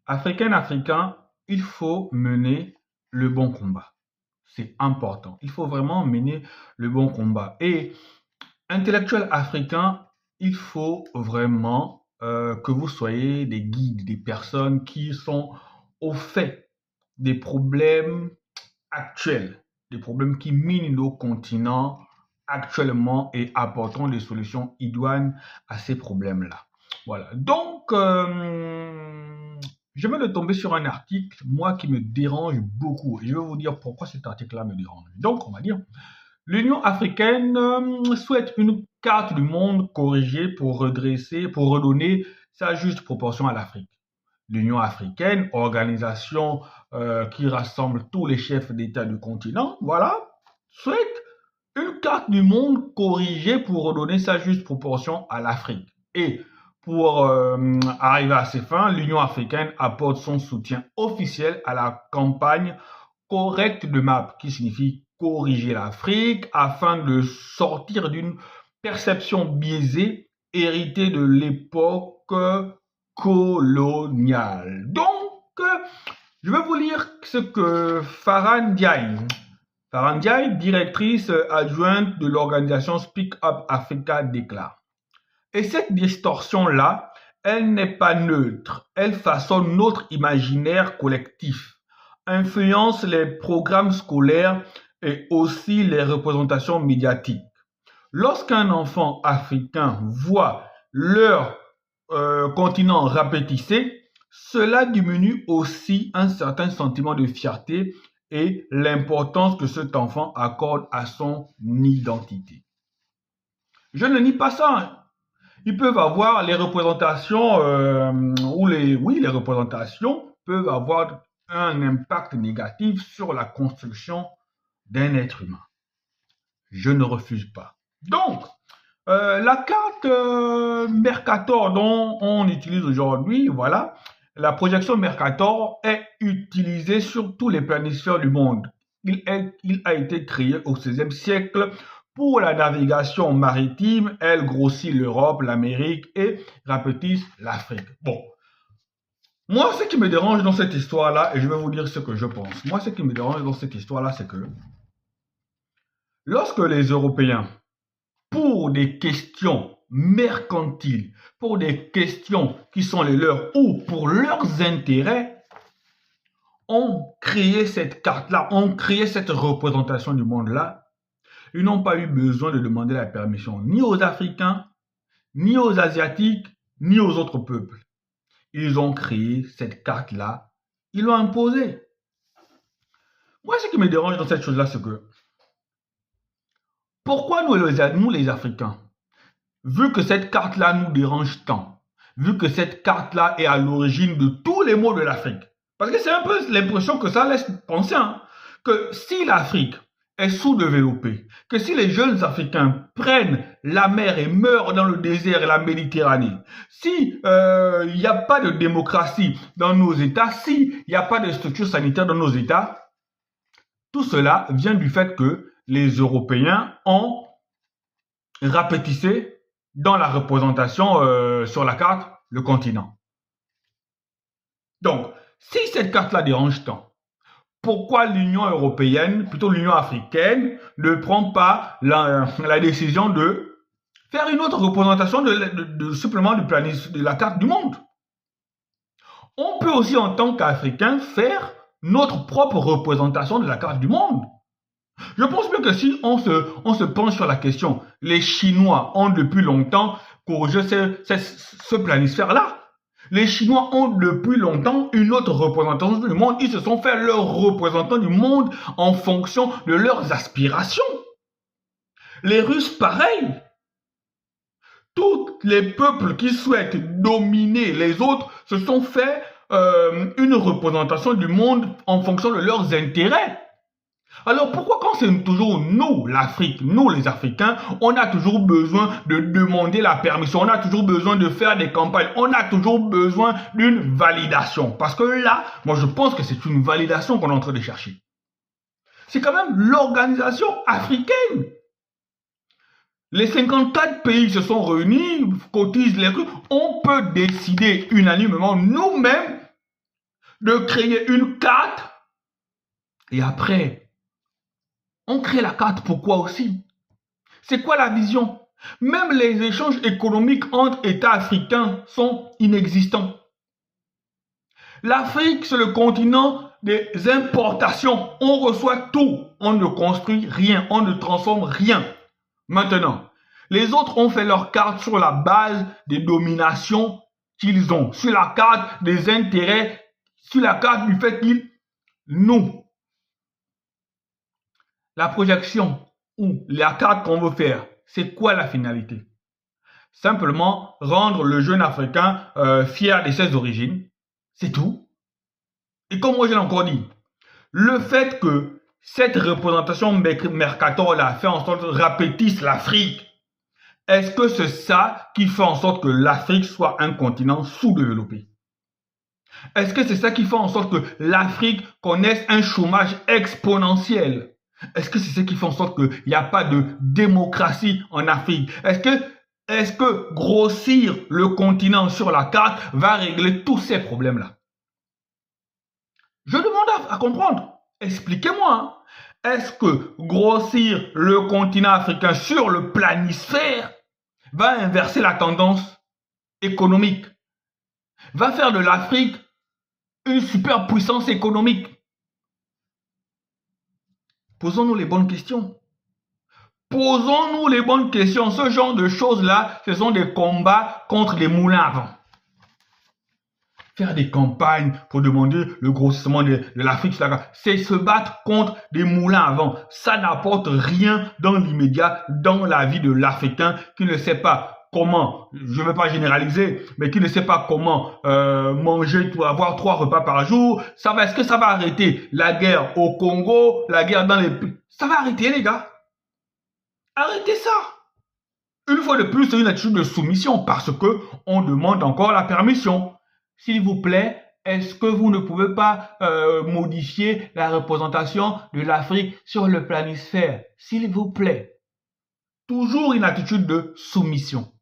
Africain, il faut mener le bon combat. C'est important. Il faut vraiment mener le bon combat. Et intellectuel africain, il faut vraiment que vous soyez des guides, des personnes qui sont au fait des problèmes actuels, des problèmes qui minent nos continents actuellement et apportons des solutions idoines à ces problèmes-là. Voilà. Donc, je viens de tomber sur un article, moi, qui me dérange beaucoup. Et je vais vous dire pourquoi cet article-là me dérange. Donc, on va dire, l'Union africaine souhaite une carte du monde corrigée pour redresser, pour redonner sa juste proportion à l'Afrique. L'Union africaine, organisation qui rassemble tous les chefs d'État du continent, voilà, souhaite une carte du monde corrigée pour redonner sa juste proportion à l'Afrique. Et pour arriver à ces fins, l'Union africaine apporte son soutien officiel à la campagne correcte de map, qui signifie corriger l'Afrique afin de sortir d'une perception biaisée héritée de l'époque coloniale. Donc, je vais vous lire ce que Farhan Ndiaye, directrice adjointe de l'organisation Speak Up Africa, déclare. Et cette distorsion-là, elle n'est pas neutre, elle façonne notre imaginaire collectif, influence les programmes scolaires et aussi les représentations médiatiques. Lorsqu'un enfant africain voit leur continent rapetissé, cela diminue aussi un certain sentiment de fierté et l'importance que cet enfant accorde à son identité. Je ne nie pas ça. Ils peuvent avoir les représentations les représentations peuvent avoir un impact négatif sur la construction d'un être humain. Je ne refuse pas. Donc, la carte Mercator dont on utilise aujourd'hui, voilà, la projection Mercator est utilisée sur tous les planisphères du monde. Il a été créé au XVIe siècle pour la navigation maritime. Elle grossit l'Europe, l'Amérique et rapetisse l'Afrique. Bon, moi, ce qui me dérange dans cette histoire-là, et je vais vous dire ce que je pense. Moi, ce qui me dérange dans cette histoire-là, c'est que lorsque les Européens, pour des questions mercantiles, pour des questions qui sont les leurs ou pour leurs intérêts, ont créé cette carte-là, ont créé cette représentation du monde-là, ils n'ont pas eu besoin de demander la permission ni aux Africains, ni aux Asiatiques, ni aux autres peuples. Ils ont créé cette carte-là, ils l'ont imposée. Moi, ce qui me dérange dans cette chose-là, c'est que pourquoi nous les Africains, vu que cette carte-là nous dérange tant, vu que cette carte-là est à l'origine de tous les maux de l'Afrique, parce que c'est un peu l'impression que ça laisse penser, que si l'Afrique est sous-développée, que si les jeunes Africains prennent la mer et meurent dans le désert et la Méditerranée, si il n'y a pas de démocratie dans nos États, si il n'y a pas de structure sanitaire dans nos États, tout cela vient du fait que les Européens ont rapetissé dans la représentation sur la carte le continent. Donc, si cette carte-là dérange tant, pourquoi l'Union européenne, plutôt l'Union africaine, ne prend pas la décision de faire une autre représentation de supplément de la carte du monde? On peut aussi, en tant qu'Africain, faire notre propre représentation de la carte du monde. Je pense bien que si on se penche sur la question, les Chinois ont depuis longtemps corrigé ce planisphère-là. Les Chinois ont depuis longtemps une autre représentation du monde. Ils se sont fait leur représentant du monde en fonction de leurs aspirations. Les Russes, pareil. Tous les peuples qui souhaitent dominer les autres se sont fait une représentation du monde en fonction de leurs intérêts. Alors pourquoi quand c'est toujours nous, l'Afrique, nous les Africains, on a toujours besoin de demander la permission, on a toujours besoin de faire des campagnes, on a toujours besoin d'une validation? Parce que là, moi je pense que c'est une validation qu'on est en train de chercher. C'est quand même l'organisation africaine. Les 54 pays se sont réunis, cotisent les trucs, on peut décider unanimement nous-mêmes de créer une carte. Et après, on crée la carte pourquoi aussi? C'est quoi la vision? Même les échanges économiques entre États africains sont inexistants. L'Afrique, c'est le continent des importations. On reçoit tout. On ne construit rien. On ne transforme rien. Maintenant, les autres ont fait leur carte sur la base des dominations qu'ils ont, sur la carte des intérêts, sur la carte du fait qu'ils nous. La projection ou la carte qu'on veut faire, c'est quoi la finalité? Simplement rendre le jeune Africain fier de ses origines. C'est tout. Et comme moi je l'ai encore dit, le fait que cette représentation Mercator-là fait en sorte de rapetisse l'Afrique, est-ce que c'est ça qui fait en sorte que l'Afrique soit un continent sous-développé? Est-ce que c'est ça qui fait en sorte que l'Afrique connaisse un chômage exponentiel? Est-ce que c'est ça qui fait en sorte qu'il n'y a pas de démocratie en Afrique? Est-ce que grossir le continent sur la carte va régler tous ces problèmes-là? Je demande à comprendre. Expliquez-moi. Est-ce que grossir le continent africain sur le planisphère va inverser la tendance économique? Va faire de l'Afrique une superpuissance économique? Posons-nous les bonnes questions. Posons-nous les bonnes questions. Ce genre de choses-là, ce sont des combats contre les moulins à vent. Faire des campagnes pour demander le grossissement de l'Afrique, c'est se battre contre des moulins à vent. Ça n'apporte rien dans l'immédiat, dans la vie de l'Africain qui ne sait pas comment, je ne veux pas généraliser, mais qui ne sait pas comment manger, avoir 3 repas par jour. Est-ce que ça va arrêter la guerre au Congo, la guerre dans les pays? Ça va arrêter, les gars. Arrêtez ça. Une fois de plus, c'est une attitude de soumission parce que on demande encore la permission. S'il vous plaît, est-ce que vous ne pouvez pas modifier la représentation de l'Afrique sur le planisphère? S'il vous plaît. Toujours une attitude de soumission.